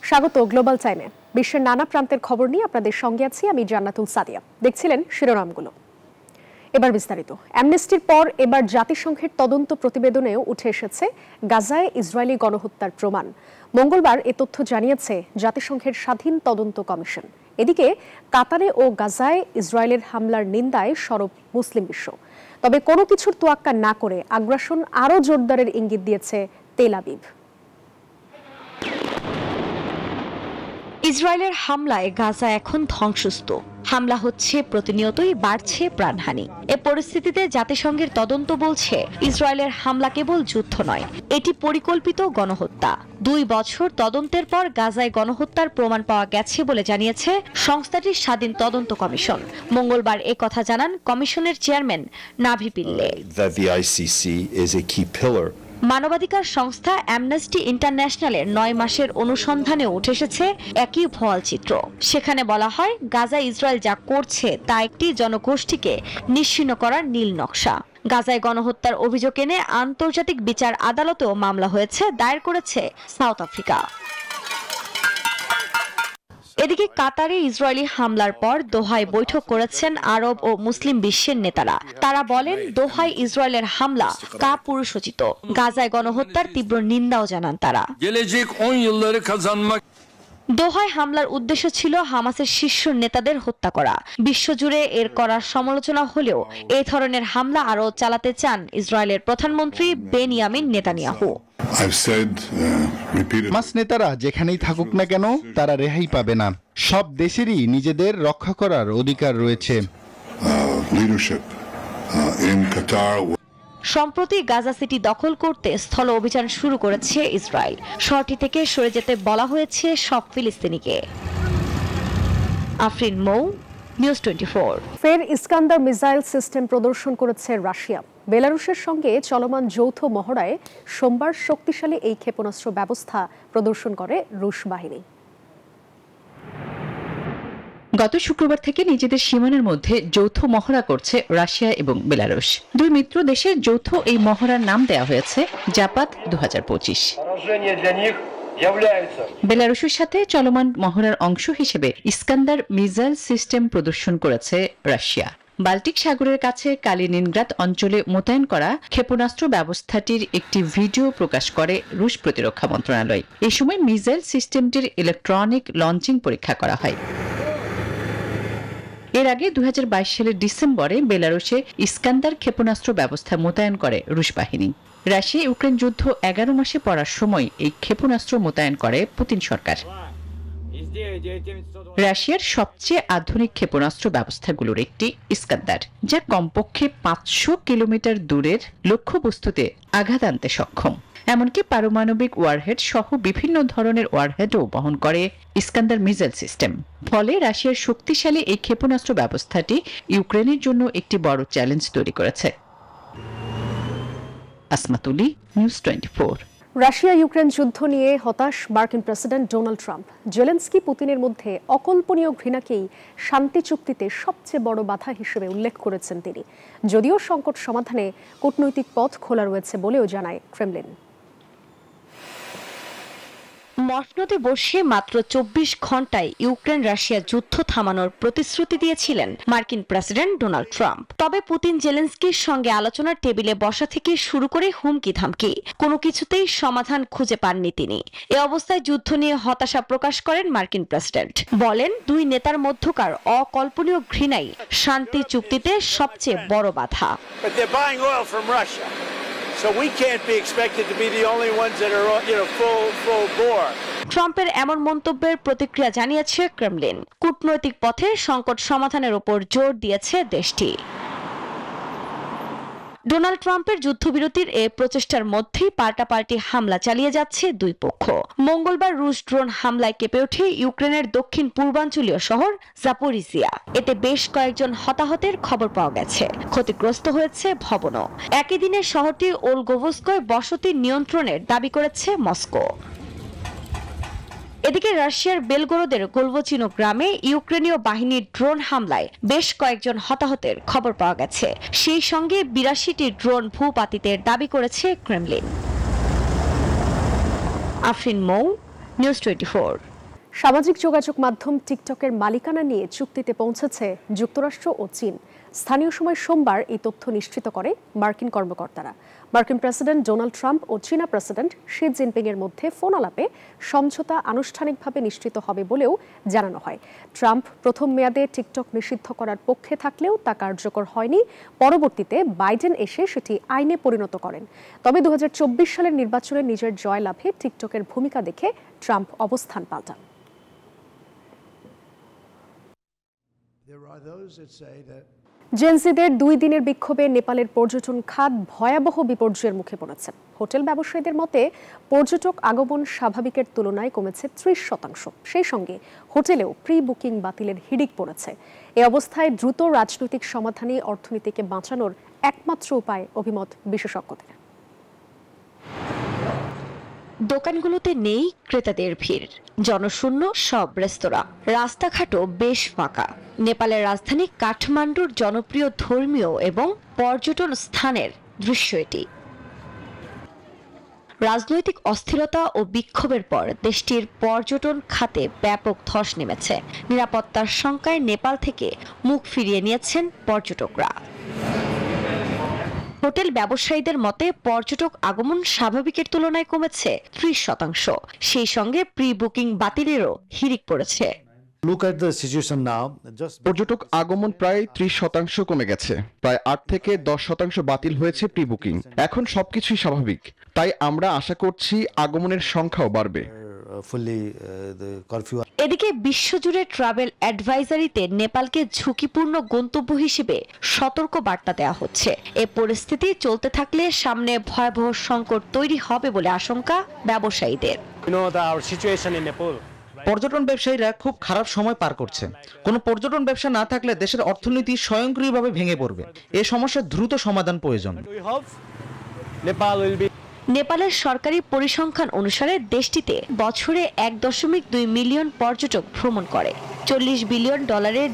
স্বাগত গ্লোবাল টাইমে। বিশ্বের নানা প্রান্তের খবর নিয়ে আপনাদের সঙ্গে আছি আমি জান্নাতুল সাদিয়া। দেখছিলেন শিরোনামগুলো, এবার বিস্তারিত। অ্যামনেস্টির পর এবার জাতিসংঘের তদন্ত প্রতিবেদনেও উঠে এসেছে গাজায় ইসরায়েলি গণহত্যার প্রমাণ। মঙ্গলবার এ তথ্য জানিয়েছে জাতিসংঘের স্বাধীন তদন্ত কমিশন। এদিকে কাতারে ও গাজায় ইসরায়েলের হামলার নিন্দায় সরব মুসলিম বিশ্ব। তবে কোনো কিছুর তোয়াক্কা না করে আগ্রাসন আরও জোরদারের ইঙ্গিত দিয়েছে তেল আবিব। ইসরায়েলের হামলায় গাজা এখন ধ্বংসস্তূপ। হামলা হচ্ছে, প্রতিনিয়তই বাড়ছে প্রাণহানি। এ পরিস্থিতিতে জাতিসংঘের তদন্ত বলছে ইসরায়েলের হামলা কেবল যুদ্ধ নয়, এটি পরিকল্পিত গণহত্যা। 2 বছর তদন্তের পর গাজায় গণহত্যার প্রমাণ পাওয়া গেছে বলে জানিয়েছে সংস্থাটির স্বাধীন তদন্ত কমিশন। মঙ্গলবার এ কথা জানান কমিশনের চেয়ারম্যান নাভি পিল্লে। মানবাধিকার সংস্থা অ্যামনেস্টি ইন্টারন্যাশনালের 9 মাসের অনুসন্ধানে উঠে এসেছে একই ভুয়া চিত্র। সেখানে বলা হয় গাজায় ইসরায়েল যা করছে তা একটি জনগোষ্ঠীকে নিশ্চিহ্ন করার নীল নকশা। গাজায় গণহত্যার অভিযোগ এনে আন্তর্জাতিক বিচার আদালতেও মামলা হয়েছে, দায়ের করেছে সাউথ আফ্রিকা। এদিকে কাতারে ইসরায়েলি হামলার পর দোহায় বৈঠক করেছেন আরব ও মুসলিম বিশ্বের নেতারা। তারা বলেন দোহায় ইসরায়েলের হামলা কাপুরুষোচিত। গাজায় গণহত্যার তীব্র নিন্দাও জানান তারা। দোহায় হামলার উদ্দেশ্য ছিল হামাসের শীর্ষ নেতাদের হত্যা করা। বিশ্বজুড়ে এর করার সমালোচনা হলেও এই ধরনের হামলা আরও চালাতে চান ইসরায়েলের প্রধানমন্ত্রী বেনিয়ামিন নেতানিয়াহু। হামাস নেতারা যেখানেই থাকুক না কেন তারা রেহাই পাবে না। সব দেশেরই নিজেদের রক্ষা করার অধিকার রয়েছে। সম্প্রতি গাজা সিটি দখল করতে স্থল অভিযান শুরু করেছে ইসরায়েল। শহরটি থেকে সরে যেতে বলা হয়েছে সব ফিলিস্তিনিকে। আফরিন মৌ, নিউজ 24। ফের ইস্কান্দার মিসাইল সিস্টেম প্রদর্শন করেছে রাশিয়া। বেলারুশের সঙ্গে চলমান যৌথ মহড়ায় সোমবার শক্তিশালী এই ক্ষেপণাস্ত্র ব্যবস্থা প্রদর্শন করে রুশ বাহিনী। গত শুক্রবার থেকে নিজেদের সীমানার মধ্যে যৌথ মহড়া করছে রাশিয়া এবং বেলারুশ। 2 মিত্র দেশের যৌথ এই মহড়ার নাম দেওয়া হয়েছে জাপাত 2025। বেলারুশের সাথে চলমান মহড়ার অংশ হিসেবে ইস্কান্দার মিসাইল সিস্টেম প্রদর্শন করেছে রাশিয়া। বাল্টিক সাগরের কাছে কালিনিনগ্রাদ অঞ্চলে মোতায়েন করা ক্ষেপণাস্ত্র ব্যবস্থাটির একটি ভিডিও প্রকাশ করে রুশ প্রতিরক্ষা মন্ত্রণালয়। এ সময় মিসাইল সিস্টেমটির ইলেকট্রনিক লঞ্চিং পরীক্ষা করা হয়। এর আগে 2022 সালের ডিসেম্বরে বেলারুশে ইস্কান্দার ক্ষেপণাস্ত্র ব্যবস্থা মোতায়েন করে রুশ বাহিনী। রাশিয়া ইউক্রেন যুদ্ধ 11 মাসে পড়ার সময় এই ক্ষেপণাস্ত্র মোতায়েন করে পুতিন সরকার। রাশিয়ার সবচেয়ে আধুনিক ক্ষেপণাস্ত্র ব্যবস্থাগুলোর একটি ইস্কান্দার, যা কমপক্ষে 500 কিলোমিটার দূরের লক্ষ্যবস্তুতে আঘাত আনতে সক্ষম। এমনকি পারমাণবিক ওয়ারহেড সহ বিভিন্ন ধরনের ওয়ারহেডও বহন করে ইস্কান্দার মিসাইল সিস্টেম। ফলে রাশিয়ার শক্তিশালী এই ক্ষেপণাস্ত্র ব্যবস্থাটি ইউক্রেনের জন্য একটি বড় চ্যালেঞ্জ তৈরি করেছে। আসমাতুলি, নিউজ 24। রাশিয়া ইউক্রেন যুদ্ধ নিয়ে হতাশ মার্কিন প্রেসিডেন্ট ডোনাল্ড ট্রাম্প। জেলেনস্কি পুতিনের মধ্যে অকল্পনীয় ঘৃণাকেই শান্তি চুক্তিতে সবচেয়ে বড় বাধা হিসেবে উল্লেখ করেছেন তিনি। যদিও সংকট সমাধানে কূটনৈতিক পথ খোলা রয়েছে বলেও জানায় ক্রেমলিন। মসনদে বসে মাত্র 24 ঘন্টায় ইউক্রেন রাশিয়া যুদ্ধ থামানোর প্রতিশ্রুতি দিয়েছিলেন মার্কিন প্রেসিডেন্ট ডোনাল্ড ট্রাম্প। তবে পুতিন জেলেনস্কির সঙ্গে আলোচনার টেবিলে বসা থেকে শুরু করে হুমকি ধামকি, কোনো কিছুতেই সমাধান খুঁজে পাননি তিনি। এ অবস্থায় যুদ্ধ নিয়ে হতাশা প্রকাশ করেন মার্কিন প্রেসিডেন্ট। বলেন 2 নেতার মধ্যকার অকল্পনীয় ঘৃণাই শান্তি চুক্তিতে সবচেয়ে বড় বাধা। So we can't be expected to be the only ones that are, full bore. ট্রাম্পের এমন মন্তব্যের প্রতিক্রিয়া জানিয়েছে ক্রেমলিন। কূটনৈতিক পথে সংকট সমাধানের উপর জোর দিয়েছে দেশটি। ডোনাল্ড ট্রাম্পের যুদ্ধবিরতির এ প্রচেষ্টার মধ্যেই পাল্টাপাল্টি হামলা চালিয়ে যাচ্ছে 2 পক্ষ। মঙ্গলবার রুশ ড্রোন হামলায় কেঁপে ওঠে ইউক্রেনের দক্ষিণ পূর্বাঞ্চলীয় শহর জাপোরিজিয়া। এতে বেশ কয়েকজন হতাহতের খবর পাওয়া গেছে। ক্ষতিগ্রস্ত হয়েছে ভবনও। একই দিনে শহরটি ওলগোভস্কয় বসতি নিয়ন্ত্রণের দাবি করেছে মস্কো। এদিকে রাশিয়ার বেলগোরোদের গোলভচিনো গ্রামে ইউক্রেনীয় বাহিনীর ড্রোন হামলায় বেশ কয়েকজন হতাহতের খবর পাওয়া গেছে। সেই সঙ্গে 82টি ড্রোন ভূপাতিতের দাবি করেছে ক্রেমলিন। আফরিন মৌ, নিউজ 24। সামাজিক যোগাযোগ মাধ্যম টিকটকের মালিকানা নিয়ে চুক্তিতে পৌঁছেছে যুক্তরাষ্ট্র ও চীন। স্থানীয় সময় সোমবার এই তথ্য নিশ্চিত করে মার্কিন কর্মকর্তারা। মার্কিন প্রেসিডেন্ট ডোনাল্ড ট্রাম্প ও চীনা প্রেসিডেন্ট শি জিনপিং এর মধ্যে ফোন আলাপে সমঝোতা আনুষ্ঠানিকভাবে নিশ্চিত হবে বলেও জানানো হয়। ট্রাম্প প্রথম মেয়াদে টিকটক নিষিদ্ধ করার পক্ষে থাকলেও তা কার্যকর হয়নি। পরবর্তীতে বাইডেন এসে সেটি আইনে পরিণত করেন। তবে 2024 সালের নির্বাচনে নিজের জয়লাভে টিকটকের ভূমিকা দেখে ট্রাম্প অবস্থান পাল্টান। জেনজিদের 2 দিনের বিক্ষোভে নেপালের পর্যটন খাত ভয়াবহ বিপর্যয়ের মুখে পড়েছে। হোটেল ব্যবসায়ীদের মতে পর্যটক আগমন স্বাভাবিকের তুলনায় কমেছে 30%। সেই সঙ্গে হোটেলেও প্রি বুকিং বাতিলের হিড়িক পড়েছে। এই অবস্থায় দ্রুত রাজনৈতিক সমাধানে অর্থনীতিকে বাঁচানোর একমাত্র উপায় অভিমত বিশেষজ্ঞদের। দোকানগুলোতে নেই ক্রেতাদের ভিড়, জনশূন্য সব রেস্তোরাঁ, রাস্তাঘাটও বেশ ফাঁকা। নেপালের রাজধানী কাঠমান্ডুর জনপ্রিয় ধর্মীয় এবং পর্যটন স্থানের দৃশ্য এটি। রাজনৈতিক অস্থিরতা ও বিক্ষোভের পর দেশটির পর্যটন খাতে ব্যাপক ধস নেমেছে। নিরাপত্তার শঙ্কায় নেপাল থেকে মুখ ফিরিয়ে নিয়েছেন পর্যটকরা। হোটেল ব্যবসায়ীদের মতে পর্যটক আগমন স্বাভাবিকের তুলনায় কমেছে 30%। সেই সঙ্গে প্রি বুকিং বাতিলেরও হিড়িক পড়েছে। পর্যটক আগমন প্রায় 30% কমে গেছে। প্রায় 8 থেকে 10% বাতিল হয়েছে প্রি বুকিং। এখন সবকিছুই স্বাভাবিক, তাই আমরা আশা করছি আগমনের সংখ্যাও বাড়বে। এদিকে বিশ্বজুড়ে ট্রাভেল অ্যাডভাইজারিতে নেপালকে ঝুঁকিপূর্ণ গন্তব্য হিসেবে সতর্ক বার্তা দেওয়া হচ্ছে। এ পরিস্থিতি চলতে থাকলে সামনে ভয়াবহ সংকট তৈরি হবে বলে আশঙ্কা ব্যবসায়ীদের। পর্যটন ব্যবসায়ীরা খুব খারাপ সময় পার করছে। কোনো পর্যটন ব্যবসা না থাকলে দেশের অর্থনীতি স্বয়ংক্রিয়ভাবে ভেঙে পড়বে। এই সমস্যার দ্রুত সমাধান প্রয়োজন। নেপালের সরকারি পরিসংখ্যান অনুসারে দেশটিতে বছরে 1.2 মিলিয়ন পর্যটক ভ্রমণ করে। $40 বিলিয়ন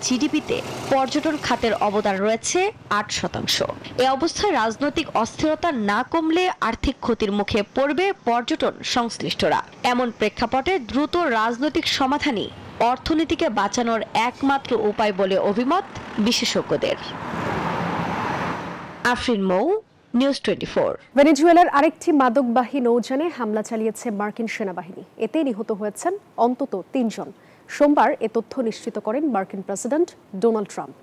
জিডিপিতে পর্যটন খাতের অবদান রয়েছে 8%। এ অবস্থায় রাজনৈতিক অস্থিরতা না কমলে আর্থিক ক্ষতির মুখে পড়বে পর্যটন সংশ্লিষ্টরা। এমন প্রেক্ষাপটে দ্রুত রাজনৈতিক সমাধানই অর্থনীতিকে বাঁচানোর একমাত্র উপায় বলে অভিমত বিশেষজ্ঞদের। আফরিন মৌ, নিউজ 24। ভেনেজুয়েলার আরেকটি মাদকবাহী নৌযানে হামলা চালিয়েছে মার্কিন সেনাবাহিনী। এতে নিহত হয়েছেন অন্তত 3 জন। সোমবার এ তথ্য নিশ্চিত করেন মার্কিন প্রেসিডেন্ট ডোনাল্ড ট্রাম্প।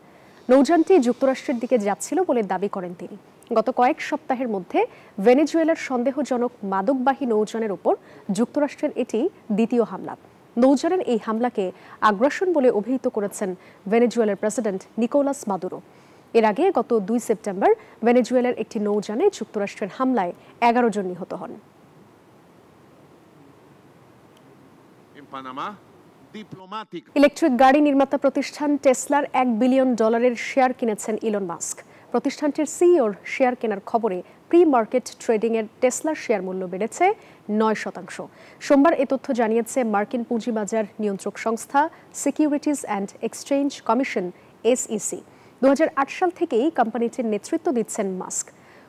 নৌযানটি যুক্তরাষ্ট্রের দিকে যাচ্ছিল বলে দাবি করেন তিনি। গত কয়েক সপ্তাহের মধ্যে ভেনেজুয়েলার সন্দেহজনক মাদকবাহী নৌযানের উপর যুক্তরাষ্ট্রের এটি দ্বিতীয় হামলা। নৌযানের এই হামলাকে আগ্রাসন বলে অভিহিত করেছেন ভেনেজুয়েলার প্রেসিডেন্ট নিকোলাস মাদুরো। এর আগে গত 2 সেপ্টেম্বর ভেনেজুয়েলার একটি নৌযানে যুক্তরাষ্ট্রের হামলায় 11 জন নিহত হন। ইলেকট্রিক গাড়ি নির্মাতা প্রতিষ্ঠান টেসলার $1 বিলিয়ন শেয়ার কিনেছেন ইলন মাস্ক। প্রতিষ্ঠানটির সিইওর শেয়ার কেনার খবরে প্রি মার্কেট ট্রেডিং এর টেসলার শেয়ার মূল্য বেড়েছে 9%। সোমবার এ তথ্য জানিয়েছে মার্কিন পুঁজিবাজার নিয়ন্ত্রক সংস্থা securities and exchange commission SEC। 2008 সাল থেকেই কোম্পানিটির নেতৃত্ব দিচ্ছেন মাস্ক।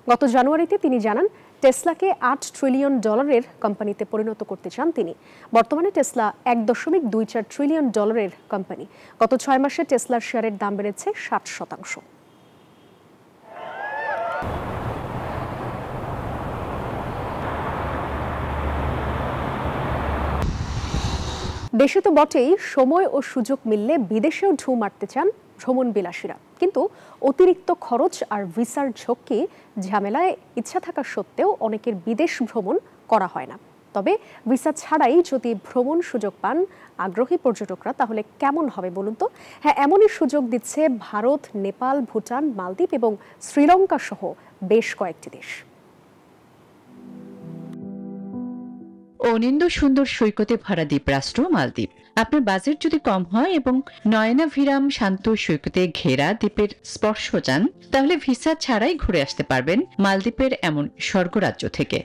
গত জানুয়ারিতে তিনি জানান টেসলাকে $8 ট্রিলিয়ন কোম্পানিতে পরিণত করতে চান তিনি। বর্তমানে টেসলা $1.24 ট্রিলিয়ন কোম্পানি। গত 6 মাসে টেসলার শেয়ারের দাম বেড়েছে 60%। দেশে তো বটেই, সময় ও সুযোগ মিললে বিদেশেও ঢু মারতে চান ভ্রমণ বিলাসীরা। কিন্তু অতিরিক্ত খরচ আর ভিসার ঝক্কি ঝামেলায় ইচ্ছা থাকা সত্ত্বেও অনেকের বিদেশ ভ্রমণ করা হয় না। তবে ভিসা ছাড়াই যদি ভ্রমণ সুযোগ পান আগ্রহী পর্যটকরা, তাহলে কেমন হবে বলুন তো? হ্যাঁ, এমনই সুযোগ দিচ্ছে ভারত, নেপাল, ভুটান, মালদ্বীপ এবং শ্রীলঙ্কা সহ বেশ কয়েকটি দেশ। অনিন্দ সুন্দর সৈকতে ভরা দ্বীপরাষ্ট্র মালদ্বীপ। আপনার বাজেট যদি কম হয় এবং নয়নাভিরাম শান্ত সৈকতে ঘেরা দ্বীপের স্পর্শ চান, তাহলে ভিসা ছাড়াই ঘুরে আসতে পারবেন মালদ্বীপের এমন স্বর্গরাজ্য থেকে।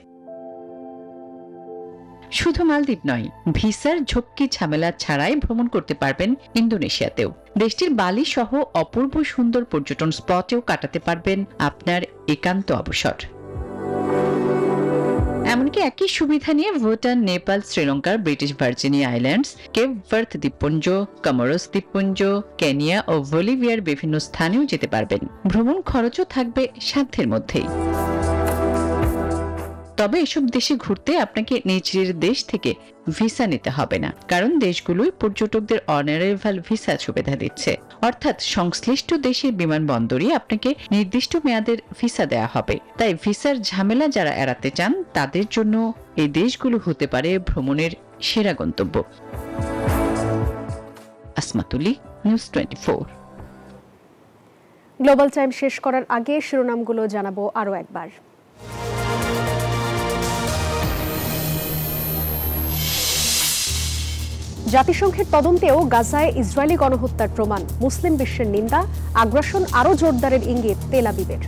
শুধু মালদ্বীপ নয়, ভিসার ঝক্কি ঝামেলা ছাড়াই ভ্রমণ করতে পারবেন ইন্দোনেশিয়াতেও। দেশটির বালি সহ অপূর্ব সুন্দর পর্যটন স্পটেও কাটাতে পারবেন আপনার একান্ত অবসর। এমনকি একই সুবিধা নিয়ে ভুটান, নেপাল, শ্রীলঙ্কার ব্রিটিশ ভার্জিনিয়া আইল্যান্ডস, কেপ ভার্থ দ্বীপপুঞ্জ, কমোরোস দ্বীপপুঞ্জ, কেনিয়া ও বলিভিয়ার বিভিন্ন স্থানেও যেতে পারবেন। ভ্রমণ খরচও থাকবে সাধ্যের মধ্যেই। তবে এসব দেশে ঘুরতে আপনাকে নিজের দেশ থেকে ভিসা নিতে হবে না, কারণ দেশগুলোই পর্যটকদের অনারাইভাল ভিসা সুবিধা দিচ্ছে। অর্থাৎ সংশ্লিষ্ট দেশের বিমানবন্দরে আপনাকে নির্দিষ্ট মেয়াদের ভিসা দেয়া হবে। তাই ভিসার ঝামেলা যারা এড়াতে চান তাদের জন্য এই দেশগুলো হতে পারে ভ্রমণের সেরা গন্তব্য। আসমাতুলি, নিউজ 24। গ্লোবাল টাইম শেষ করার আগে শিরোনামগুলো জানাবো আরো একবার। জাতিসংঘের তদন্তেও গাজায় ইসরায়েলি গণহত্যার প্রমাণ, মুসলিম বিশ্বের নিন্দা, আগ্রাসন আরও জোরদারের ইঙ্গিত তেল আবিবের।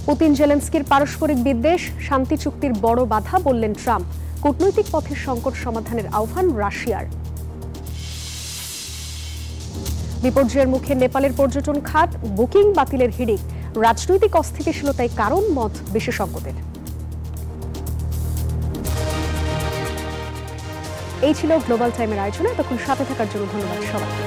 পুতিন জেলেনস্কির পারস্পরিক বিদ্বেষ, শান্তি চুক্তির বড় বাধা বললেন ট্রাম্প, কূটনৈতিক পথে সংকট সমাধানের আহ্বান রাশিয়ার। বিপর্যয়ের মুখে নেপালের পর্যটন খাত, বুকিং বাতিলের হিড়িক, রাজনৈতিক অস্থিতিশীলতায় কারণ মত বিশেষজ্ঞদের। এই ছিল গ্লোবাল টাইমের আয়োজনে। তখন সাথে থাকার জন্য ধন্যবাদ সবাইকে।